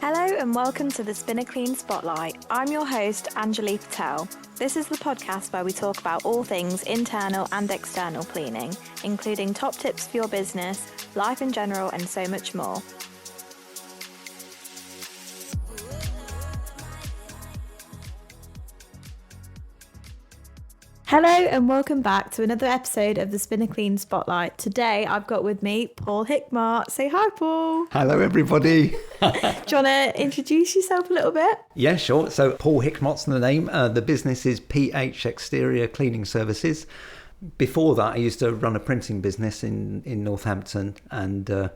Hello and welcome to the Spinner Clean Spotlight. I'm your host, Anjali Patel. This is the podcast where we talk about all things internal and external cleaning, including top tips for your business, life in general, and so much more. Hello and welcome back to another episode of the Spinner Clean Spotlight. Today I've got with me Paul Hickmott. Say hi, Paul. Hello, everybody. Do you want to introduce yourself a little bit? Yeah, sure. So Paul Hickmott's the name. The business is PH Exterior Cleaning Services. Before that, I used to run a printing business in Northampton, and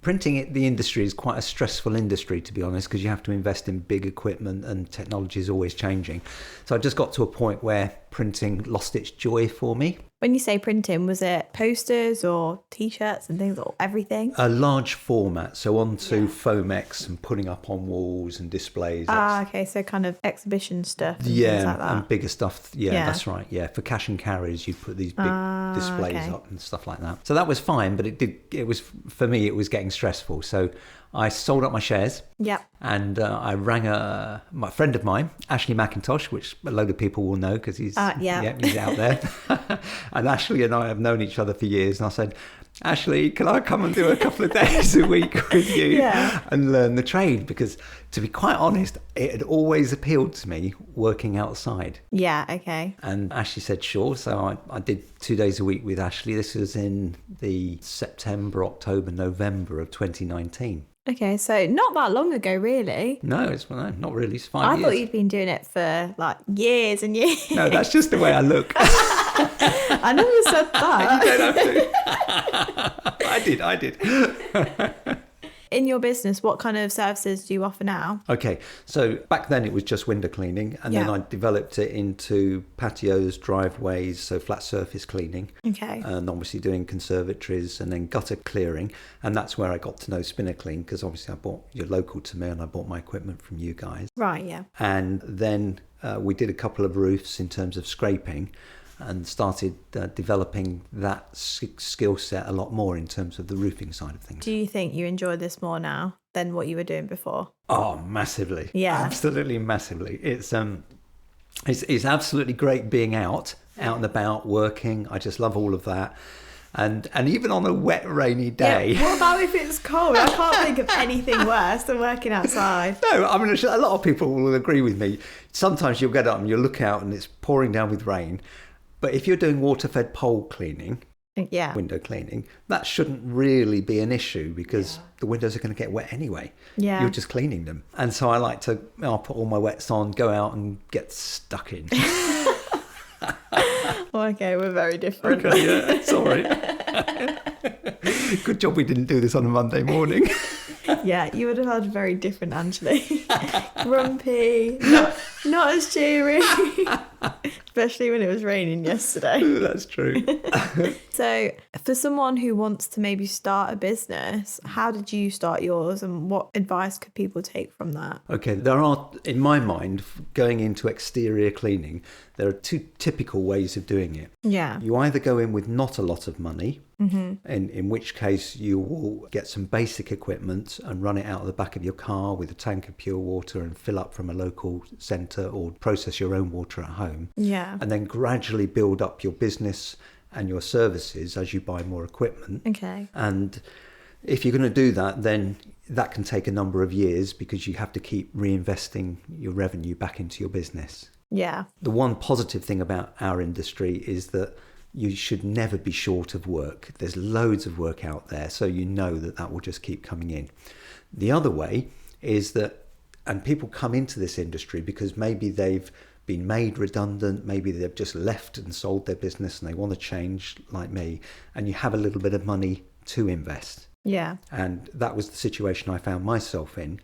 printing, the industry is quite a stressful industry, to be honest, because you have to invest in big equipment and technology is always changing. So I just got to a point where printing lost its joy for me. When you say printing, was it posters or T-shirts and things, or everything? A large format, so onto Foamex and putting up on walls and displays. Okay, so kind of exhibition stuff and yeah, things like that. and bigger stuff. Yeah, that's right. Yeah, for cash and carries, you put these big displays up and stuff like that. So that was fine, but it was for me, it was getting stressful. So I sold up my shares. Yep. And I rang my friend of mine, Ashley McIntosh, which a load of people will know because he's out there. And Ashley and I have known each other for years. And I said, Ashley, can I come and do a couple of days a week with you and learn the trade? Because to be quite honest, it had always appealed to me working outside. Yeah, okay. And Ashley said, sure. So I did 2 days a week with Ashley. This was in the September, October, November of 2019. Okay, so not that long ago, really. No, not really. It's 5 years. I thought you'd been doing it for like years and years. No, that's just the way I look. I never said that. You don't have to. I did. In your business, what kind of services do you offer now? Okay, so back then it was just window cleaning, and then I developed it into patios, driveways, so flat surface cleaning. Okay. And obviously doing conservatories and then gutter clearing, and that's where I got to know Spinner Clean, because obviously you're local to me and I bought my equipment from you guys. Right, yeah. And then we did a couple of roofs in terms of scraping, and started developing that skill set a lot more in terms of the roofing side of things. Do you think you enjoy this more now than what you were doing before? Oh, massively. Yeah. Absolutely massively. It's absolutely great being out and about, working. I just love all of that. And even on a wet, rainy day. Yeah. What about if it's cold? I can't think of anything worse than working outside. No, I mean, a lot of people will agree with me. Sometimes you'll get up and you'll look out and it's pouring down with rain. But if you're doing water-fed pole cleaning, window cleaning, that shouldn't really be an issue because the windows are going to get wet anyway. Yeah. You're just cleaning them. And so I like to, I'll put all my wets on, go out and get stuck in. Okay, we're very different. Okay, yeah, sorry. Good job we didn't do this on a Monday morning. Yeah, you would have had a very different Anjali. Grumpy, not as cheery. Especially when it was raining yesterday. That's true. So for someone who wants to maybe start a business, how did you start yours and what advice could people take from that? Okay, there are, in my mind, going into exterior cleaning, there are two typical ways of doing it. Yeah. You either go in with not a lot of money, in which case you will get some basic equipment and run it out of the back of your car with a tank of pure water and fill up from a local centre or process your own water at home. Yeah. And then gradually build up your business and your services as you buy more equipment. Okay. And if you're going to do that, then that can take a number of years because you have to keep reinvesting your revenue back into your business. Yeah. The one positive thing about our industry is that you should never be short of work. There's loads of work out there, so you know that will just keep coming in. The other way is that, and people come into this industry because maybe they've been made redundant, maybe they've just left and sold their business and they want to change like me, and you have a little bit of money to invest. Yeah. And that was the situation I found myself in.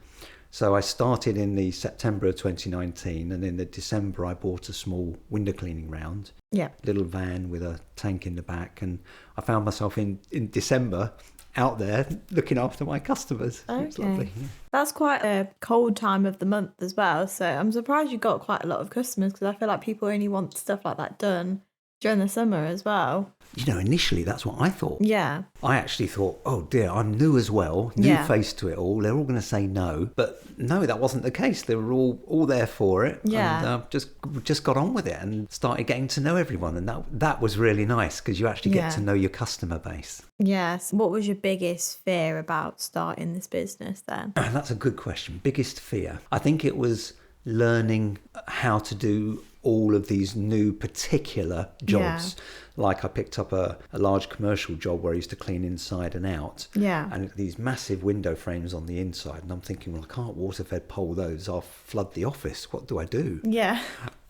So I started in the September of 2019, and in the December I bought a small window cleaning round. Yeah. Little van with a tank in the back, and I found myself in December out there looking after my customers. Okay. It's lovely. That's quite a cold time of the month as well, so I'm surprised you got quite a lot of customers because I feel like people only want stuff like that done During the summer as well. Initially that's what I thought. Yeah. I actually thought, oh dear, I'm new as well, new face to it all. They're all going to say no. But no, that wasn't the case. They were all there for it. Yeah. And just got on with it and started getting to know everyone. And that was really nice because you actually get to know your customer base. Yes. What was your biggest fear about starting this business then? That's a good question. Biggest fear. I think it was learning how to do all of these new particular jobs. Like I picked up a large commercial job where I used to clean inside and out. Yeah. And these massive window frames on the inside. And I'm thinking, well, I can't water-fed pole those. I'll flood the office. What do I do? Yeah.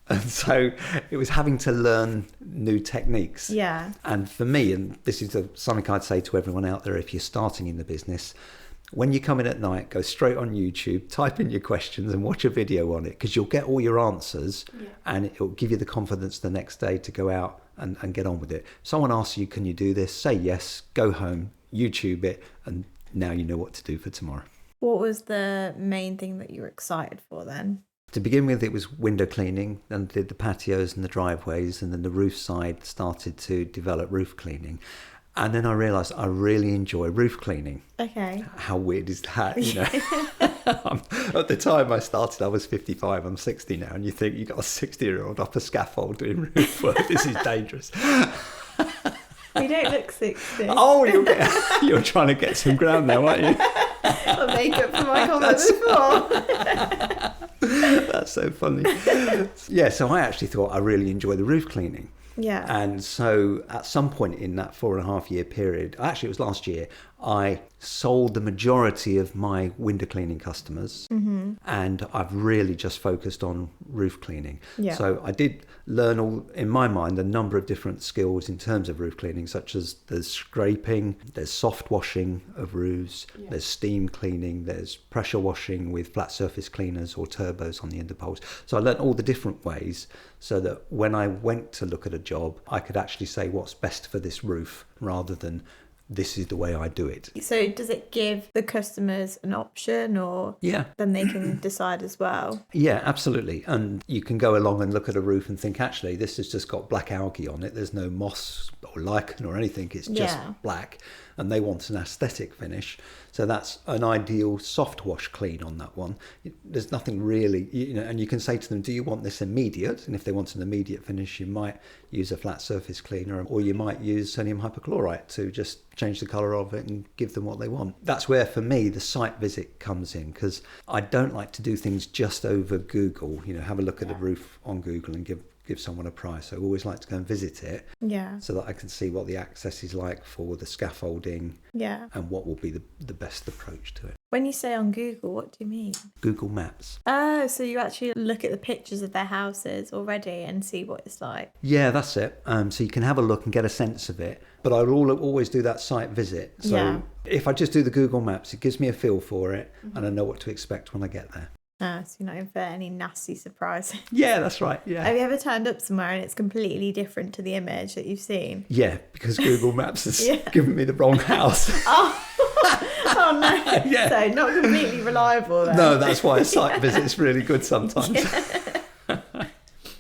And so it was having to learn new techniques. Yeah. And for me, and this is something I'd say to everyone out there if you're starting in the business, when you come in at night, go straight on YouTube, type in your questions and watch a video on it because you'll get all your answers and it'll give you the confidence the next day to go out and get on with it. Someone asks you, can you do this? Say yes, go home, YouTube it, and now you know what to do for tomorrow. What was the main thing that you were excited for then? To begin with, it was window cleaning, and did the patios and the driveways, and then the roof side started to develop roof cleaning. And then I realised I really enjoy roof cleaning. Okay. How weird is that, At the time I started, I was 55, I'm 60 now, and you think you've got a 60-year-old up a scaffold doing roof work. This is dangerous. You don't look 60. Oh, you're trying to get some ground now, aren't you? I'll make up for my comment before. That's so funny. Yeah, so I actually thought I really enjoy the roof cleaning. Yeah. And so at some point in that 4.5 year period, actually it was last year, I sold the majority of my window cleaning customers, and I've really just focused on roof cleaning. Yeah. So I did learn in my mind, a number of different skills in terms of roof cleaning, such as there's scraping, there's soft washing of roofs, there's steam cleaning, there's pressure washing with flat surface cleaners or turbos on the interpoles. So I learned all the different ways so that when I went to look at a job, I could actually say what's best for this roof rather than this is the way I do it. So does it give the customers an option, or then they can decide as well? Yeah, absolutely. And you can go along and look at a roof and think, actually, this has just got black algae on it. There's no moss or lichen or anything. It's just black. And they want an aesthetic finish. So that's an ideal soft wash clean on that one. There's nothing really, and you can say to them, do you want this immediate? And if they want an immediate finish, you might use a flat surface cleaner, or you might use sodium hypochlorite to just change the colour of it and give them what they want. That's where, for me, the site visit comes in, because I don't like to do things just over Google, have a look at a roof on Google and give someone a price. I always like to go and visit it so that I can see what the access is like for the scaffolding and what will be the best approach to it. When you say on Google, what do you mean? Google Maps. Oh, so you actually look at the pictures of their houses already and see what it's like? Yeah, that's it. So you can have a look and get a sense of it. But I always do that site visit. So if I just do the Google Maps, it gives me a feel for it and I know what to expect when I get there. So you're not in for any nasty surprises. Yeah, that's right. Yeah. Have you ever turned up somewhere and it's completely different to the image that you've seen? Yeah, because Google Maps has given me the wrong house. Oh no. Yeah. So not completely reliable then. No, that's why a site visit's really good sometimes.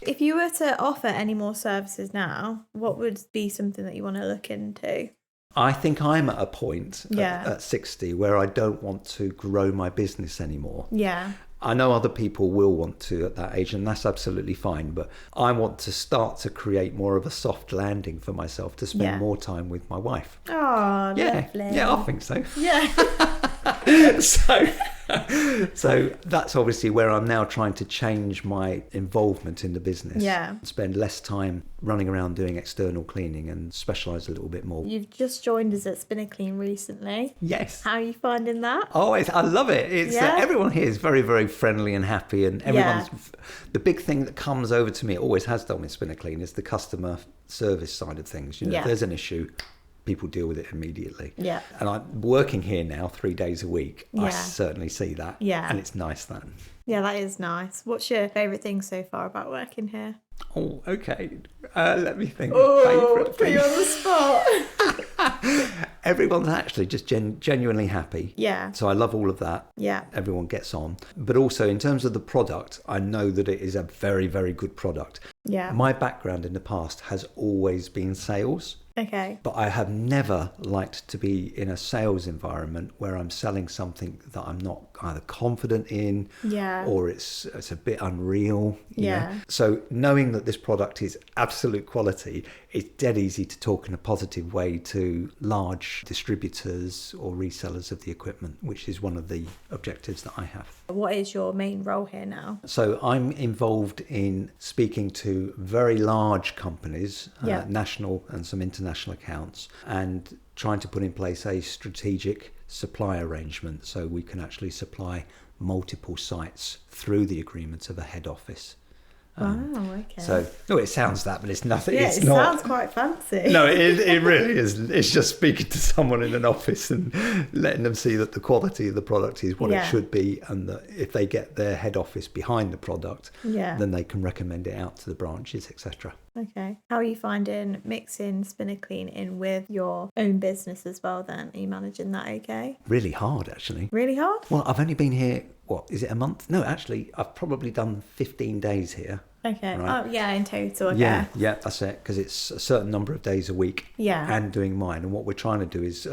If you were to offer any more services now, what would be something that you want to look into? I think I'm at a point at 60 where I don't want to grow my business anymore. Yeah. I know other people will want to at that age, and that's absolutely fine. But I want to start to create more of a soft landing for myself to spend more time with my wife. Oh, lovely. Yeah, I think so. Yeah. So that's obviously where I'm now trying to change my involvement in the business. Yeah. Spend less time running around doing external cleaning and specialise a little bit more. You've just joined us at Spinner Clean recently. Yes. How are you finding that? Oh, I love it. It's everyone here is very, very friendly and happy, and everyone's the big thing that comes over to me, it always has done with Spinner Clean, is the customer service side of things. If there's an issue, people deal with it immediately. Yeah. And I'm working here now 3 days a week. I Yeah. certainly see that. Yeah. And it's nice that. Yeah, that is nice. What's your favourite thing so far about working here? Oh, okay. Let me think. Oh, Favourite put you thing. on the spot. Everyone's actually just genuinely happy. Yeah. So I love all of that. Yeah. Everyone gets on. But also in terms of the product, I know that it is a very, very good product. Yeah. My background in the past has always been sales. Okay. But I have never liked to be in a sales environment where I'm selling something that I'm not either confident in Yeah. or it's a bit unreal. you Yeah. know. So knowing that this product is absolute quality, it's dead easy to talk in a positive way to large distributors or resellers of the equipment, which is one of the objectives that I have. What is your main role here now? So I'm involved in speaking to very large companies, Yeah. national and some international accounts, and trying to put in place a strategic supply arrangement so we can actually supply multiple sites through the agreement of a head office. Wow, okay. So, no, it sounds that, but it's nothing. yeah, it's it not. sounds quite fancy. No, it really is. It's just speaking to someone in an office and letting them see that the quality of the product is what Yeah. it should be, and that if they get their head office behind the product, Yeah. then they can recommend it out to the branches, etc. Okay. How are you finding mixing Spinaclean in with your own business as well then? Are you managing that okay? Really hard, actually. Really hard? Well, I've only been here, what, is it a month? No, actually, I've probably done 15 days here. Okay. Right. Oh, yeah, in total, okay. Yeah, that's it, because it's a certain number of days a week Yeah. and doing mine. And what we're trying to do is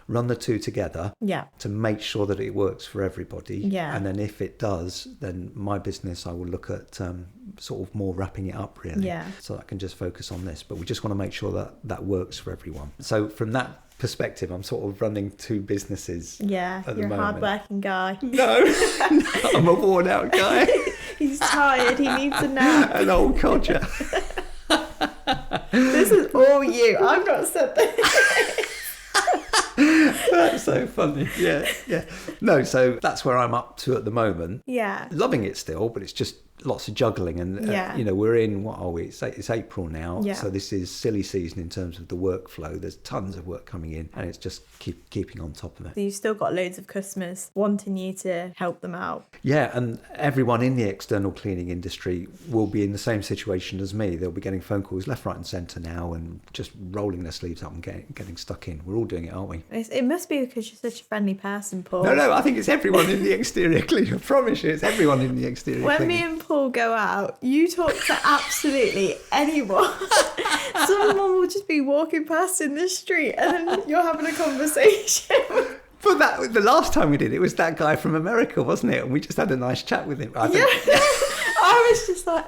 run the two together Yeah. to make sure that it works for everybody. Yeah. And then if it does, then my business, I will look at sort of more wrapping it up, really. Yeah. So I can just focus on this. But we just want to make sure that that works for everyone. So from that perspective, I'm sort of running two businesses. Yeah, at the you're a moment. hard-working guy. No, I'm a worn-out guy. He's tired, he needs a nap. An old codger. This is all you. I've not said this. That's so funny. Yeah. No, so that's where I'm up to at the moment. Yeah. Loving it still, but it's just lots of juggling. And, Yeah. we're in, what are we? It's April now. Yeah. So this is silly season in terms of the workflow. There's tons of work coming in and it's just keeping on top of it. So you've still got loads of customers wanting you to help them out. Yeah, and everyone in the external cleaning industry will be in the same situation as me. They'll be getting phone calls left, right and centre now and just rolling their sleeves up and getting stuck in. We're all doing it, aren't we? It must be because you're such a friendly person, Paul. No, I think it's everyone in the exterior cleaning. I promise you, it's everyone in the exterior When cleaning. me and Paul go out, you talk to absolutely anyone. Someone will just be walking past in the street and then you're having a conversation. But the last time we did it was that guy from America, wasn't it? And we just had a nice chat with him. I think, I was just like,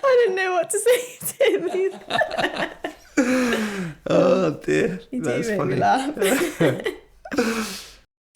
I didn't know what to say to him either. Oh dear, You do that's make funny. me laugh.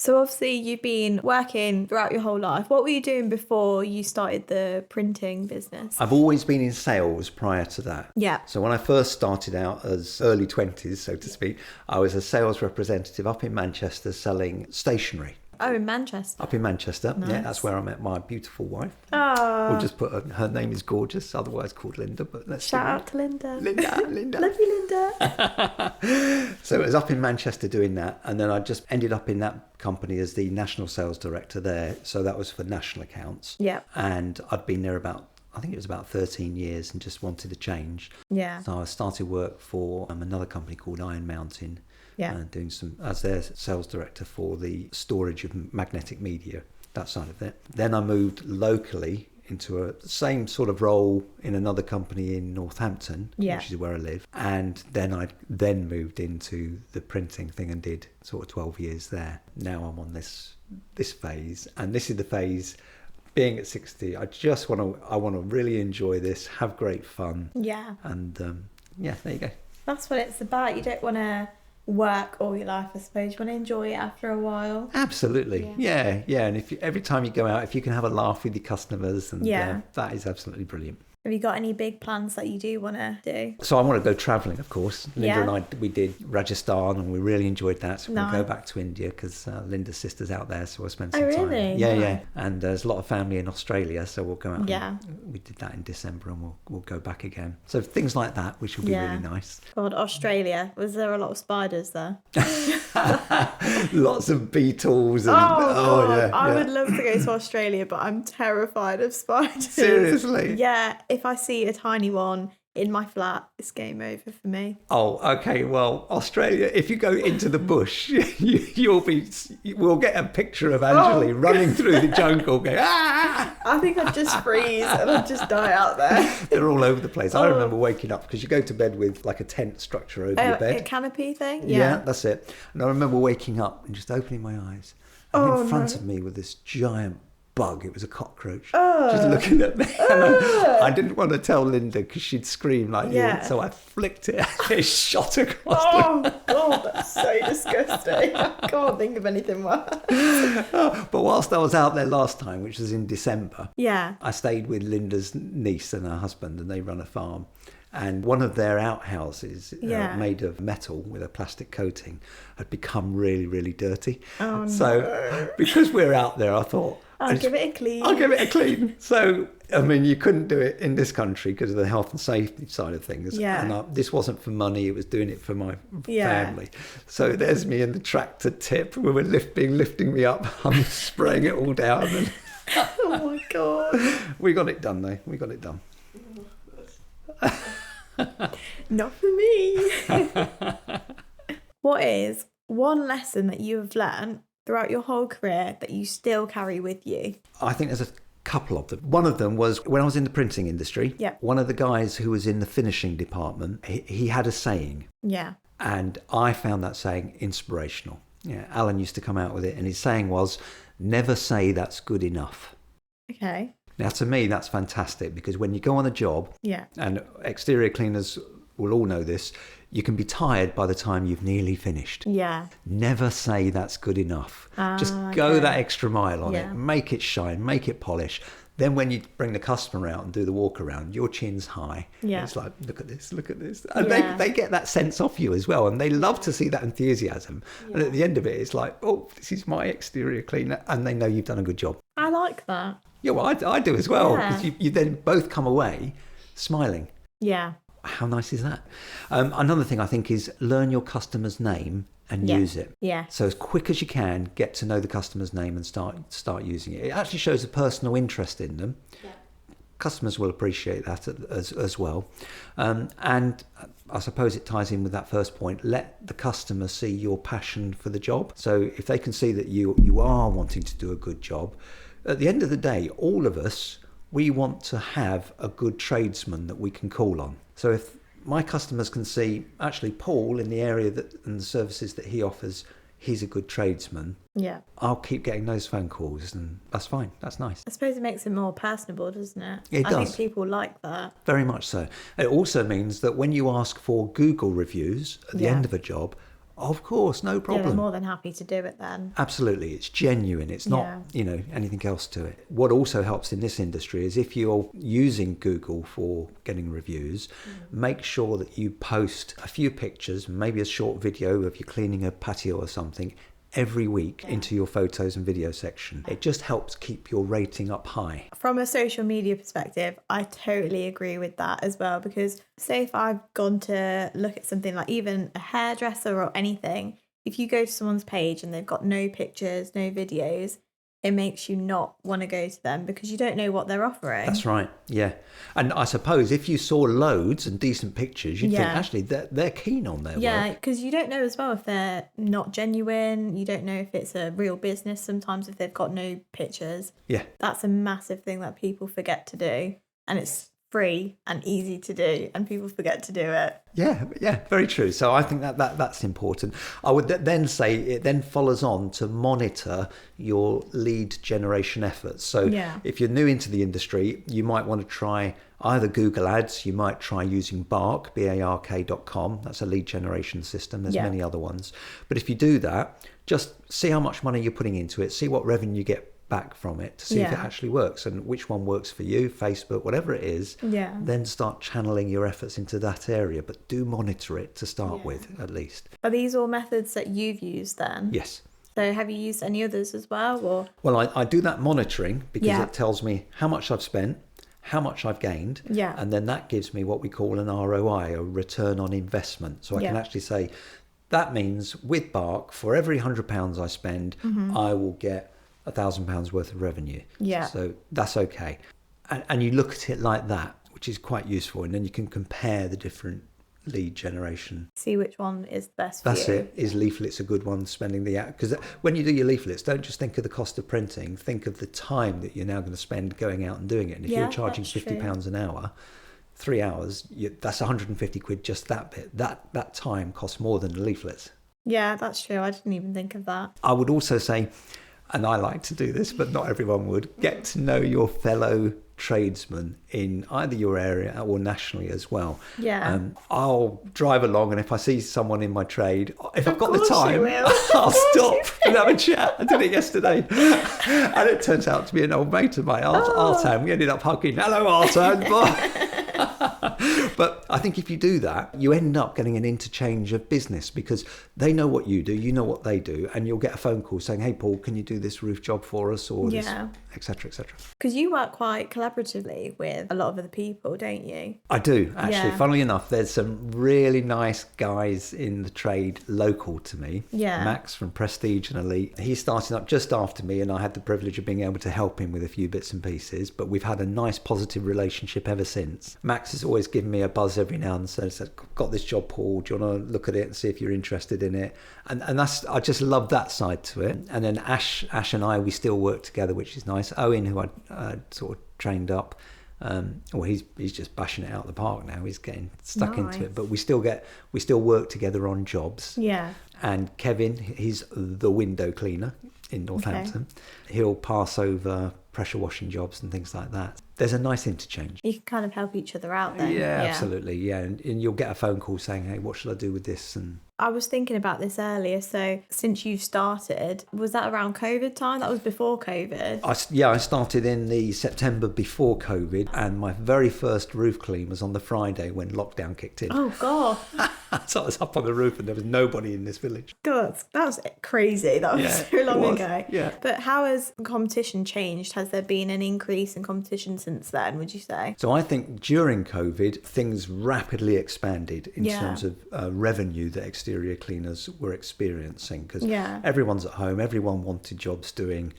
So obviously you've been working throughout your whole life. What were you doing before you started the printing business? I've always been in sales prior to that. Yeah. So when I first started out as early 20s, so to speak, I was a sales representative up in Manchester selling stationery. Oh, in Manchester. Up in Manchester, Nice. yeah, that's where I met my beautiful wife. Oh, We'll just put her name is gorgeous, otherwise called Linda. But let's shout out to Linda. Linda. Love you, Linda. So it was up in Manchester doing that, and then I just ended up in that company as the national sales director there. So that was for national accounts. Yeah. And I'd been there I think it was about 13 years and just wanted to change. Yeah. So I started work for another company called Iron Mountain. Yeah. Doing as their sales director for the storage of magnetic media, that side of it. Then I moved locally into a same sort of role in another company in Northampton, Yeah. which is where I live. And then I moved into the printing thing and did sort of 12 years there. Now I'm on this phase, and this is the phase. Being at 60, I want to really enjoy this, have great fun, Yeah. and there you go. That's what it's about. You don't want to work all your life, I suppose. You want to enjoy it after a while. Absolutely, yeah. And every time you go out, if you can have a laugh with your customers, and Yeah. that is absolutely brilliant. Have you got any big plans that you do want to do? So I want to go travelling, of course. Linda Yeah. and we did Rajasthan, and we really enjoyed that. So we're going to Nice. go back to India because Linda's sister's out there, so we'll spend Oh, some time. really? Yeah, Nice. yeah. And there's a lot of family in Australia, so we'll go out. Yeah. We did that in December, and we'll go back again. So things like that, which will be Yeah. really nice. God, Australia. Was there a lot of spiders there? Lots of beetles. And, God. yeah, I yeah. would love to go to Australia, but I'm terrified of spiders. Seriously? Yeah, if I see a tiny one in my flat, it's game over for me. Oh, okay. Well, Australia, if you go into the bush, we'll get a picture of Anjali running through the jungle going, ah! I think I'd just freeze and I'd just die out there. They're all over the place. I remember waking up because you go to bed with like a tent structure over your A bed. canopy thing? Yeah, that's it. And I remember waking up and just opening my eyes. And in front of me was this giant bug. It was a cockroach. Just looking at me. And I didn't want to tell Linda because she'd scream like Yeah. you. So I flicked it and it shot across Oh, God, that's so disgusting. I can't think of anything worse. But whilst I was out there last time, which was in December, Yeah. I stayed with Linda's niece and her husband, and they run a farm. And one of their outhouses, Yeah. made of metal with a plastic coating, had become really, really dirty. Oh, So because we're out there, I thought, I'll give it a clean. I'll give it a clean. So, I mean, you couldn't do it in this country because of the health and safety side of things. Yeah. And this wasn't for money, it was doing it for my Yeah. family. So there's me in the tractor tip. We were lifting me up. I'm spraying it all down. And Oh, my God. we got it done, though. We got it done. Not for me. What is one lesson that you have learned throughout your whole career that you still carry with you? I think there's a couple of them. One of them was when I was in the printing industry. Yeah. One of the guys who was in the finishing department, he had a saying. Yeah. And I found that saying inspirational. Yeah, Alan used to come out with it, and his saying was, never say that's good enough. Okay. Now, to me, that's fantastic because when you go on a job, Yeah. and exterior cleaners will all know this, you can be tired by the time you've nearly finished. Yeah. Never say that's good enough. Just go okay. that extra mile on Yeah. it. Make it shine, make it polish. Then when you bring the customer out and do the walk around, your chin's high. Yeah. It's like, look at this, look at this. And Yeah. they get that sense off you as well. And they love to see that enthusiasm. And at the end of it, it's like, oh, this is my exterior cleaner. And they know you've done a good job. I like that. Yeah, well, I do as well. Yeah. Because you then both come away smiling. Yeah. How nice is that? Another thing I think is learn your customer's name and Yeah. use it. Yeah. So as quick as you can, get to know the customer's name and start using it. It actually shows a personal interest in them. Yeah. Customers will appreciate that as well. And I suppose it ties in with that first point. Let the customer see your passion for the job. So if they can see that you are wanting to do a good job, at the end of the day, all of us, we want to have a good tradesman that we can call on. So if my customers can see, actually, Paul in the area and the services that he offers, he's a good tradesman, Yeah. I'll keep getting those phone calls, and that's fine. That's nice. I suppose it makes it more personable, doesn't it? It I does. think people like that. Very much so. It also means that when you ask for Google reviews at the Yeah. end of a job, of course, no Yeah, problem. they're more than happy to do it then. Absolutely, it's genuine. It's not, anything else to it. What also helps in this industry is if you're using Google for getting reviews, make sure that you post a few pictures, maybe a short video of you cleaning a patio or something, every week into your photos and video section. It just helps keep your rating up high. From a social media perspective, I totally agree with that as well, because say if I've gone to look at something like even a hairdresser or anything, if you go to someone's page and they've got no pictures, no videos, it makes you not want to go to them because you don't know what they're offering. That's right, yeah. And I suppose if you saw loads and decent pictures, you'd think actually they're keen on their Yeah, work. because you don't know as well if they're not genuine. You don't know if it's a real business sometimes if they've got no pictures. Yeah. That's a massive thing that people forget to do. And it's free and easy to do, and people forget to do it. Yeah, very true. So I think that's important. I would then say it then follows on to monitor your lead generation efforts. So if you're new into the industry, you might want to try either Google Ads, you might try using Bark, BARK.com. That's a lead generation system. There's many other ones. But if you do that, just see how much money you're putting into it, see what revenue you get back from it to see if it actually works and which one works for you, Facebook, whatever it is. Then start channeling your efforts into that area, but do monitor it to start with, at least. Are these all methods that you've used then? Yes. So have you used any others as well? Or Well, I do that monitoring because it tells me how much I've spent, how much I've gained, and then that gives me what we call an ROI, a return on investment. So I can actually say, that means with Bark, for every £100 I spend, I will get £1,000 worth of revenue. So that's okay. And you look at it like that, which is quite useful. And then you can compare the different lead generation. See which one is best for you. That's it. Is leaflets a good one, spending the... Because when you do your leaflets, don't just think of the cost of printing. Think of the time that you're now going to spend going out and doing it. And if you're charging £50 an hour, 3 hours, that's 150 quid, just that bit. That time costs more than the leaflets. Yeah, that's true. I didn't even think of that. I would also say, and I like to do this, but not everyone would, get to know your fellow tradesmen in either your area or nationally as well. I'll drive along, and if I see someone in my trade, if I've got the time, I'll stop and have a chat. I did it yesterday, and it turns out to be an old mate of mine, Artan. We ended up hugging. Hello, Artan. But I think if you do that, you end up getting an interchange of business because they know what you do, you know what they do, and you'll get a phone call saying, hey, Paul, can you do this roof job for us? Or this, et cetera, et cetera. Because you work quite collaboratively with a lot of other people, don't you? I do, actually. Funnily enough, there's some really nice guys in the trade local to me. Max from Prestige and Elite. He's starting up just after me, and I had the privilege of being able to help him with a few bits and pieces, but we've had a nice positive relationship ever since. Max has always given me a buzz every now and then, said, got this job, Paul, do you want to look at it and see if you're interested in it? And that's, I just love that side to it. And then Ash and I, we still work together, which is nice. Owen, who I sort of trained up, he's just bashing it out of the park now. He's getting stuck into it, but we still work together on jobs. And Kevin, he's the window cleaner in Northampton. He'll pass over pressure washing jobs and things like that. There's a nice interchange. You can kind of help each other out then. Absolutely. And you'll get a phone call saying, hey, what should I do with this? And I was thinking about this earlier. So since you started, was that around COVID time? That was before COVID. I started in the September before COVID, and my very first roof clean was on the Friday when lockdown kicked in. Oh, God. So I was up on the roof and there was nobody in this village. God, that was crazy. That was so long ago. Yeah. But how has competition changed? Has there been an increase in competition since then, would you say? So I think during COVID, things rapidly expanded in terms of revenue that exterior cleaners were experiencing, because everyone's at home, everyone wanted jobs doing.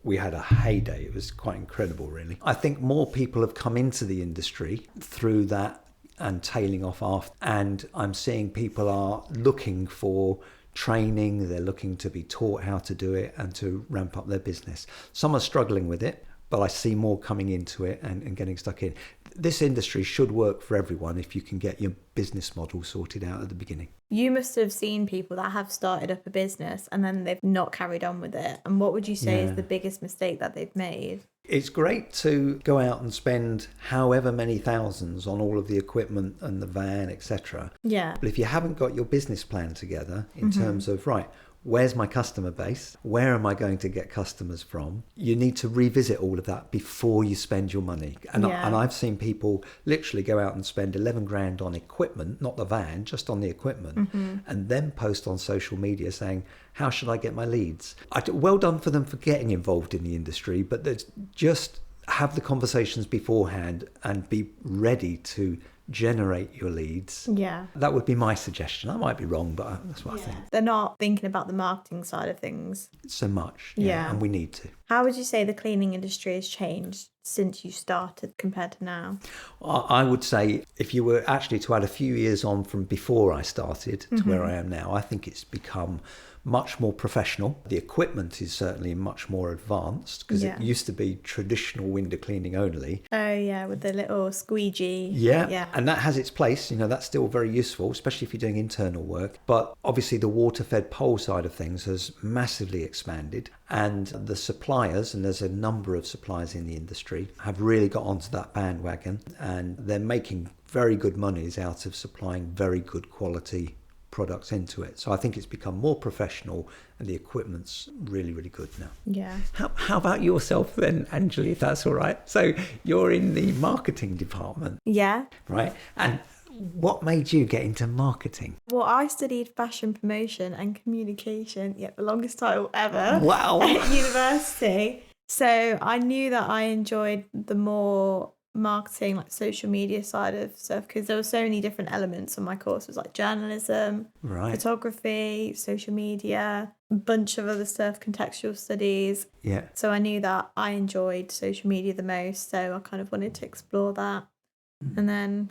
We had a heyday. It was quite incredible, really. I think more people have come into the industry through that and tailing off after. And I'm seeing people are looking for training. They're looking to be taught how to do it and to ramp up their business. Some are struggling with it, but I see more coming into it and getting stuck in. This industry should work for everyone if you can get your business model sorted out at the beginning. You must have seen people that have started up a business and then they've not carried on with it. And what would you say is the biggest mistake that they've made? It's great to go out and spend however many thousands on all of the equipment and the van, etc. But if you haven't got your business plan together in terms of, right, where's my customer base? Where am I going to get customers from? You need to revisit all of that before you spend your money. And I've seen people literally go out and spend 11 grand on equipment, not the van, just on the equipment, and then post on social media saying, how should I get my leads? Well done for them for getting involved in the industry, but just have the conversations beforehand and be ready to generate your leads. That would be my suggestion. I might be wrong, but that's what I think. They're not thinking about the marketing side of things so much. And we need to. How would you say the cleaning industry has changed since you started compared to now? I would say if you were actually to add a few years on from before I started to where I am now, I think it's become much more professional. The equipment is certainly much more advanced because it used to be traditional window cleaning only. Oh yeah, with the little squeegee. Yeah. And that has its place. That's still very useful, especially if you're doing internal work. But obviously the water-fed pole side of things has massively expanded, and the suppliers, and there's a number of suppliers in the industry, have really got onto that bandwagon, and they're making very good monies out of supplying very good quality products into it. So I think it's become more professional and the equipment's really, really good now. Yeah. How about yourself then, Anjali, if that's all right? So you're in the marketing department. Yeah. Right. And what made you get into marketing? Well, I studied fashion promotion and communication, the longest title ever. Wow. At university. So I knew that I enjoyed the more marketing, like social media side of stuff, because there were so many different elements on my course. It was like journalism, photography, social media, a bunch of other stuff, contextual studies. Yeah. So I knew that I enjoyed social media the most, so I kind of wanted to explore that. And then,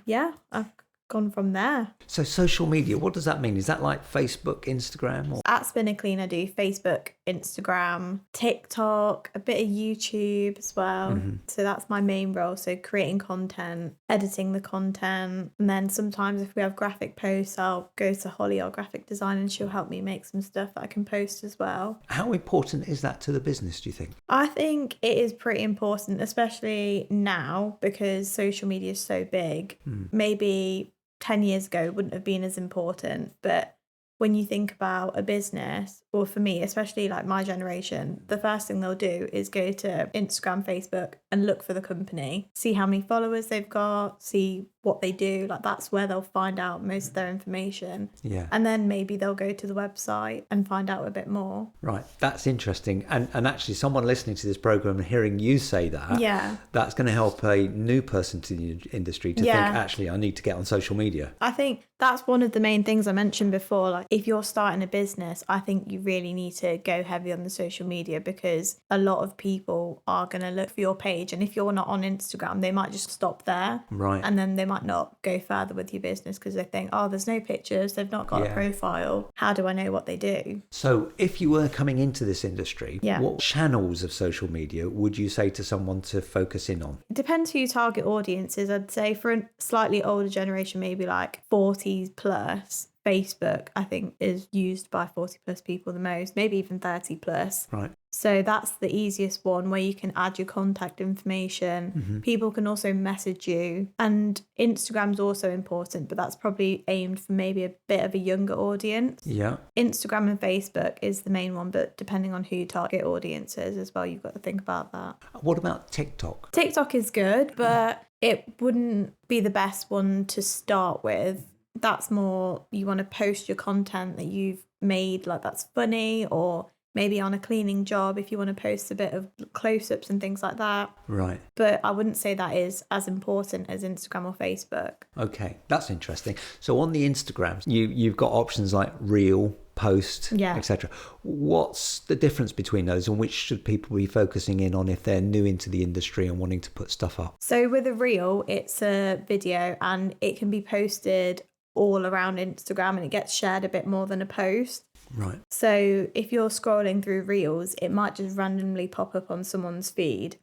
I've gone from there. So social media, what does that mean? Is that like Facebook, Instagram? Or? At Spinner Clean, I do Facebook, Instagram, TikTok, a bit of YouTube as well. So that's my main role. So creating content, editing the content. And then sometimes if we have graphic posts, I'll go to Holly, our graphic designer, and she'll help me make some stuff that I can post as well. How important is that to the business, do you think? I think it is pretty important, especially now because social media is so big. Maybe 10 years ago it wouldn't have been as important, but when you think about a business, or for me, especially like my generation, the first thing they'll do is go to Instagram, Facebook and look for the company, see how many followers they've got, see what they do. Like that's where they'll find out most of their information. Yeah. And then maybe they'll go to the website and find out a bit more. Right. That's interesting. And actually someone listening to this program and hearing you say that, that's going to help a new person to the industry to think, actually, I need to get on social media. I think that's one of the main things I mentioned before. Like if you're starting a business, I think you really need to go heavy on the social media, because a lot of people are going to look for your page. And if you're not on Instagram, they might just stop there. Right. And then they might not go further with your business because they think, oh, there's no pictures, they've not got a profile. How do I know what they do? So if you were coming into this industry, what channels of social media would you say to someone to focus in on? It depends who your target audience is. I'd say for a slightly older generation, maybe like 40s plus, Facebook, I think, is used by 40 plus people the most, maybe even 30 plus. Right. So that's the easiest one, where you can add your contact information. People can also message you. And Instagram's also important, but that's probably aimed for maybe a bit of a younger audience. Yeah. Instagram and Facebook is the main one, but depending on who your target audience is as well, you've got to think about that. What about TikTok? TikTok is good, but it wouldn't be the best one to start with. That's more, you want to post your content that you've made, like that's funny, or maybe on a cleaning job if you want to post a bit of close-ups and things like that. Right. But I wouldn't say that is as important as Instagram or Facebook. Okay, that's interesting. So on the Instagram, you've got options like Reel, Post, etc. What's the difference between those, and which should people be focusing in on if they're new into the industry and wanting to put stuff up? So with a Reel, it's a video and it can be posted all around Instagram and it gets shared a bit more than a post. Right. So if you're scrolling through Reels, it might just randomly pop up on someone's feed,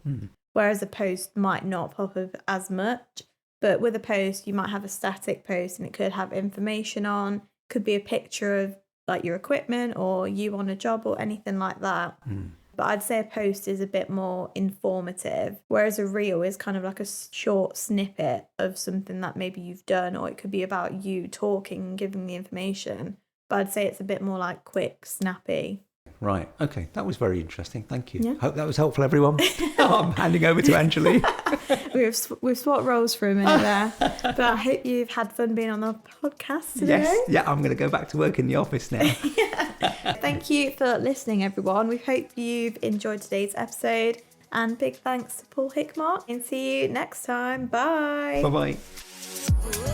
whereas a post might not pop up as much. But with a post, you might have a static post and it could have information on, could be a picture of like your equipment or you on a job or anything like that. But I'd say a post is a bit more informative, whereas a reel is kind of like a short snippet of something that maybe you've done, or it could be about you talking and giving the information. But I'd say it's a bit more like quick, snappy. Right. Okay. That was very interesting. Thank you. Yeah. Hope that was helpful, everyone. I'm handing over to Anjali. We've swapped roles for a minute there. But I hope you've had fun being on the podcast today. Yes. Yeah, I'm going to go back to work in the office now. Thank you for listening, everyone. We hope you've enjoyed today's episode. And big thanks to Paul Hickmott. And see you next time. Bye. Bye-bye.